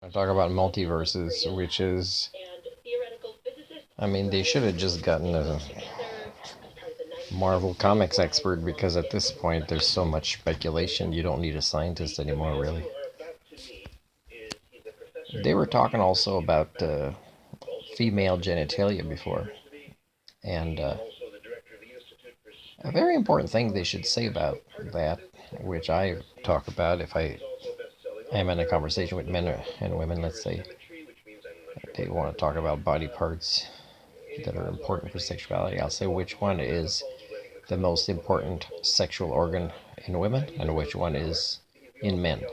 I talk about multiverses, which is, I mean, they should have just gotten a Marvel Comics expert because at this point there's so much speculation. You don't need a scientist anymore, really. They were talking also about female genitalia before, and a very important thing they should say about that, which I talk about if I am in a conversation with men and women, let's say, they want to talk about body parts that are important for sexuality. I'll say which one is the most important sexual organ in women and which one is in men.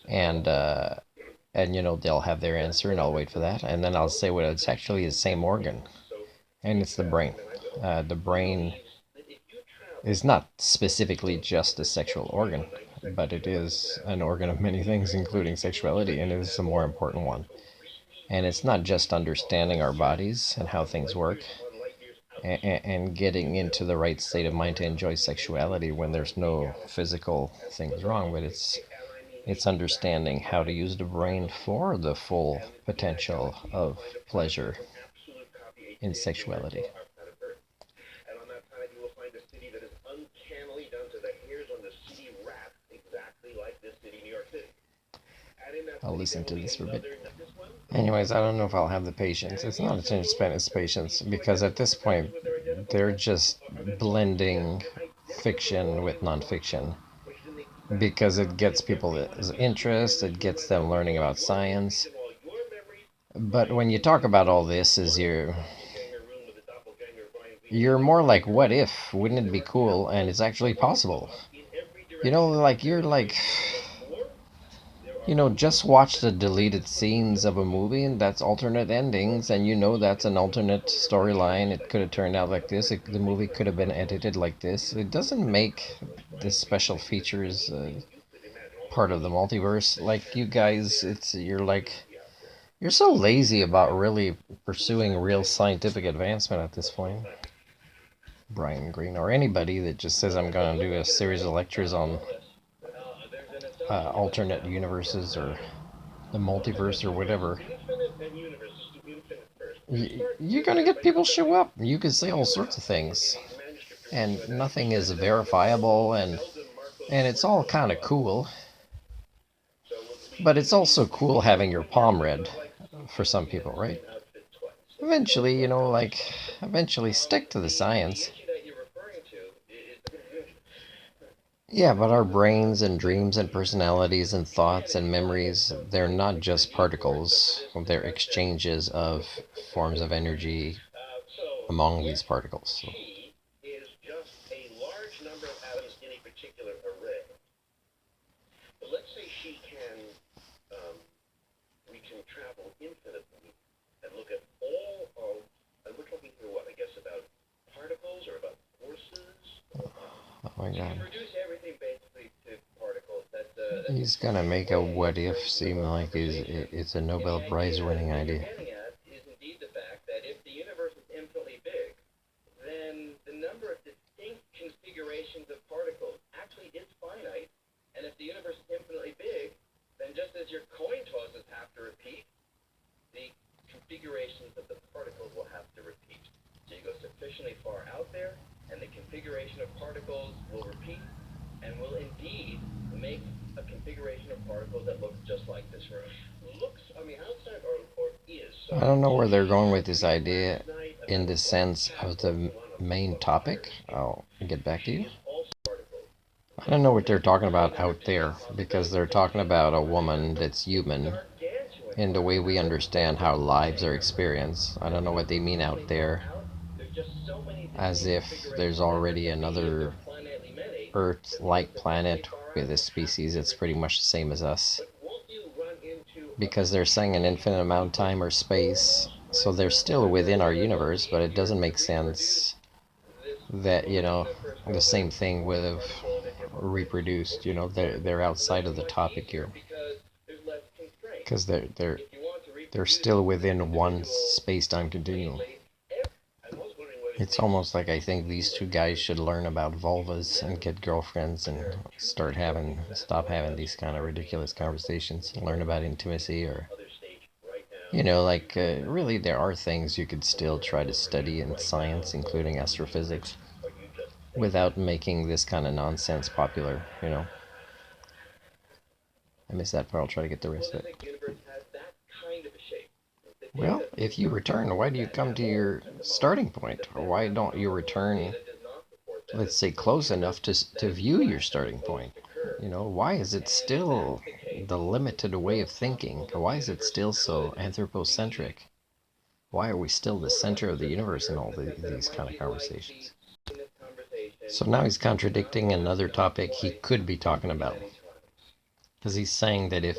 And they'll have their answer and I'll wait for that. And then I'll say, well, it's actually the same organ, and it's the brain. The brain is not specifically just a sexual organ, but it is an organ of many things, including sexuality, and it is the more important one. And it's not just understanding our bodies and how things work and getting into the right state of mind to enjoy sexuality when there's no physical things wrong, but it's understanding how to use the brain for the full potential of pleasure in sexuality. I'll listen to this for a bit. Anyways, I don't know if I'll have the patience. It's not a change of Spanish patience because at this point they're just blending fiction with nonfiction because it gets people's interest, it gets them learning about science. But when you talk about all this, you're more like, what if? Wouldn't it be cool? And it's actually possible. Like you're like, just watch the deleted scenes of a movie and that's alternate endings, and that's an alternate storyline. It could have turned out like this. The movie could have been edited like this. It doesn't make the special features part of the multiverse. Like you guys, you're so lazy about really pursuing real scientific advancement at this point. Brian Greene or anybody that just says I'm going to do a series of lectures on alternate universes or the multiverse or whatever, you're going to get people show up. You can say all sorts of things, and nothing is verifiable, and it's all kind of cool. But it's also cool having your palm read for some people, right? Eventually, eventually stick to the science. Yeah, but our brains and dreams and personalities and thoughts and memories, they're not just particles. They're exchanges of forms of energy among these particles. So. Oh my god. He's gonna make a what if seem like it's a Nobel Prize winning idea. I don't know where they're going with this idea in the sense of the main topic. I'll get back to you. I don't know what they're talking about out there because they're talking about a woman that's human in the way we understand how lives are experienced. I don't know what they mean out there, as if there's already another Earth-like planet with a species that's pretty much the same as us. Because they're saying an infinite amount of time or space, so they're still within our universe, but it doesn't make sense that, the same thing would have reproduced. They're outside of the topic here because they're still within one space-time continuum. It's almost like I think these two guys should learn about vulvas and get girlfriends and stop having these kind of ridiculous conversations. Learn about intimacy, or really there are things you could still try to study in science, including astrophysics, without making this kind of nonsense popular. I missed that part. I'll try to get the rest of it. Well, if you return, why do you come to your starting point? Or why don't you return, let's say, close enough to view your starting point? Why is it still the limited way of thinking? Why is it still so anthropocentric? Why are we still the center of the universe in all these kind of conversations? So now he's contradicting another topic he could be talking about. Because he's saying that if,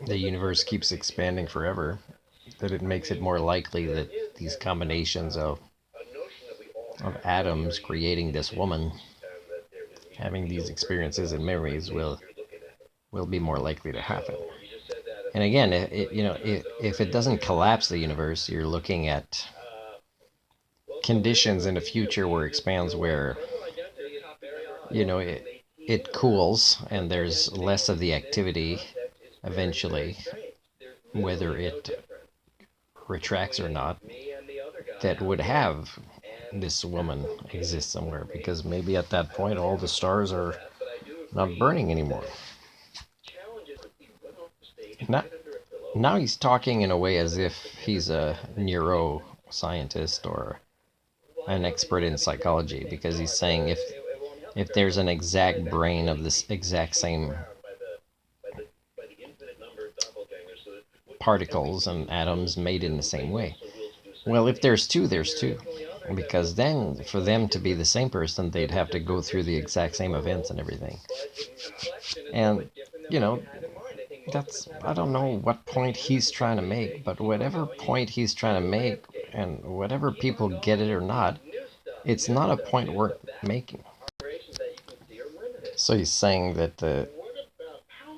the universe keeps expanding forever, that it makes it more likely that these combinations of atoms creating this woman, having these experiences and memories will be more likely to happen. And again, if it doesn't collapse the universe, you're looking at conditions in the future where it expands, where it cools and there's less of the activity eventually, whether it retracts or not, that would have this woman exist somewhere, because maybe at that point all the stars are not burning anymore. Now, now he's talking in a way as if he's a neuroscientist or an expert in psychology, because he's saying if there's an exact brain of this exact same particles and atoms made in the same way, well, if there's two, there's two. Because then, for them to be the same person, they'd have to go through the exact same events and everything. And, I don't know what point he's trying to make, but whatever point he's trying to make, and whatever people get it or not, it's not a point worth making. So he's saying that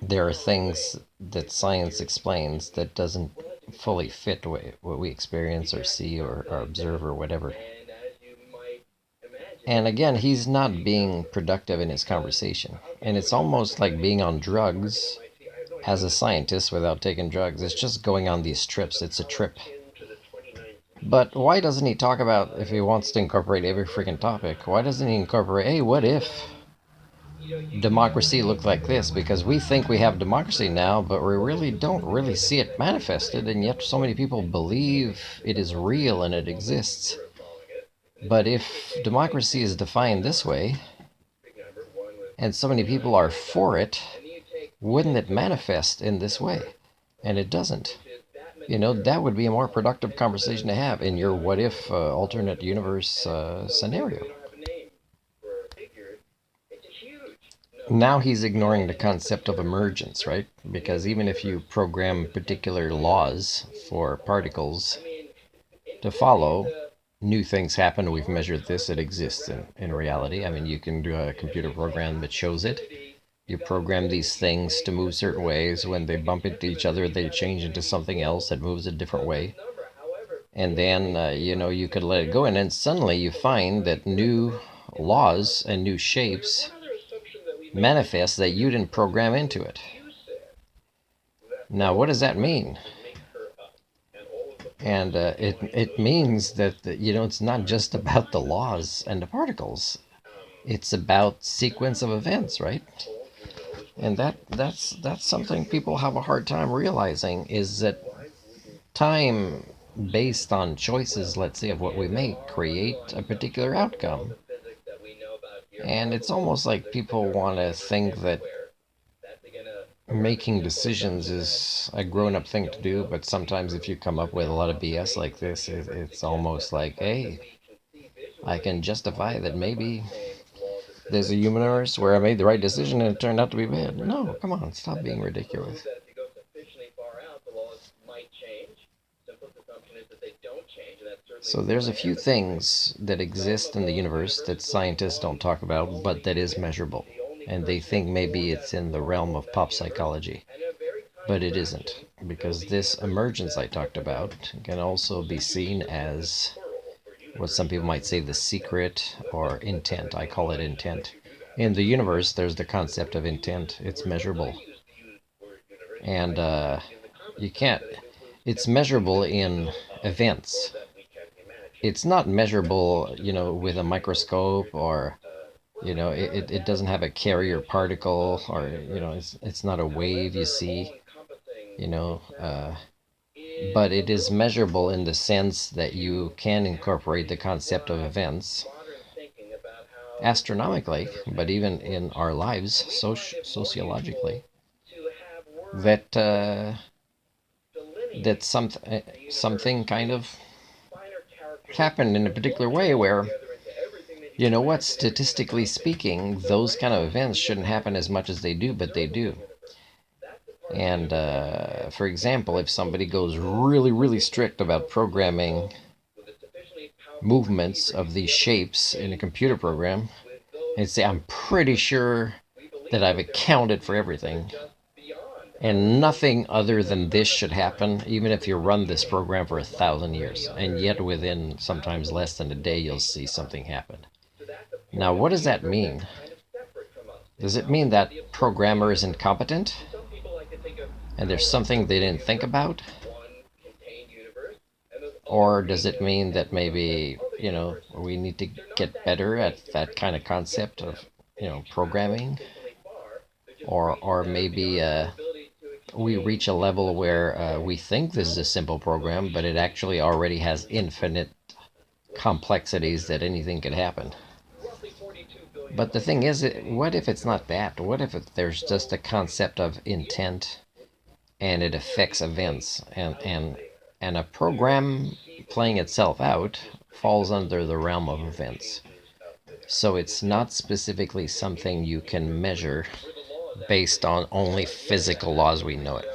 there are things that science explains that doesn't fully fit what we experience or see or observe or whatever. And again, he's not being productive in his conversation. And it's almost like being on drugs as a scientist without taking drugs. It's just going on these trips. It's a trip. But why doesn't he talk about, if he wants to incorporate every freaking topic, why doesn't he incorporate, hey, what if democracy looked like this? Because we think we have democracy now, but we really don't really see it manifested, and yet so many people believe it is real and it exists. But if democracy is defined this way, and so many people are for it, wouldn't it manifest in this way? And it doesn't. That would be a more productive conversation to have in your what if alternate universe scenario. Now he's ignoring the concept of emergence, right? Because even if you program particular laws for particles to follow, new things happen. We've measured this. It exists in reality. I mean, you can do a computer program that shows it. You program these things to move certain ways. When they bump into each other, they change into something else that moves a different way. And then, you could let it go. And then suddenly you find that new laws and new shapes manifest that you didn't program into it. Now, what does that mean? And it means that it's not just about the laws and the particles. It's about sequence of events, right? And that's something people have a hard time realizing, is that time based on choices, let's say, of what we make, create a particular outcome. And it's almost like people want to think that making decisions is a grown-up thing to do, but sometimes if you come up with a lot of BS like this, it's almost like, hey, I can justify that maybe there's a universe where I made the right decision and it turned out to be bad. No, come on, stop being ridiculous. So there's a few things that exist in the universe that scientists don't talk about, but that is measurable. And they think maybe it's in the realm of pop psychology. But it isn't, because this emergence I talked about can also be seen as what some people might say the secret or intent. I call it intent. In the universe, there's the concept of intent. It's measurable. And you can't, it's measurable in events. It's not measurable, with a microscope, or, it doesn't have a carrier particle, or, it's not a wave you see, you know. But it is measurable in the sense that you can incorporate the concept of events astronomically, but even in our lives, sociologically, that something kind of happened in a particular way where, statistically speaking, those kind of events shouldn't happen as much as they do, but they do. And for example, if somebody goes really, really strict about programming movements of these shapes in a computer program, and say, I'm pretty sure that I've accounted for everything, and nothing other than this should happen, even if you run this program for 1,000 years, and yet within sometimes less than a day, you'll see something happen. Now, what does that mean? Does it mean that programmer is incompetent and there's something they didn't think about? Or does it mean that maybe, we need to get better at that kind of concept of, programming? Or maybe we reach a level where we think this is a simple program, but it actually already has infinite complexities that anything could happen. But the thing is, what if it's not that? What if there's just a concept of intent and it affects events, and a program playing itself out falls under the realm of events. So it's not specifically something you can measure based on only physical laws we know it.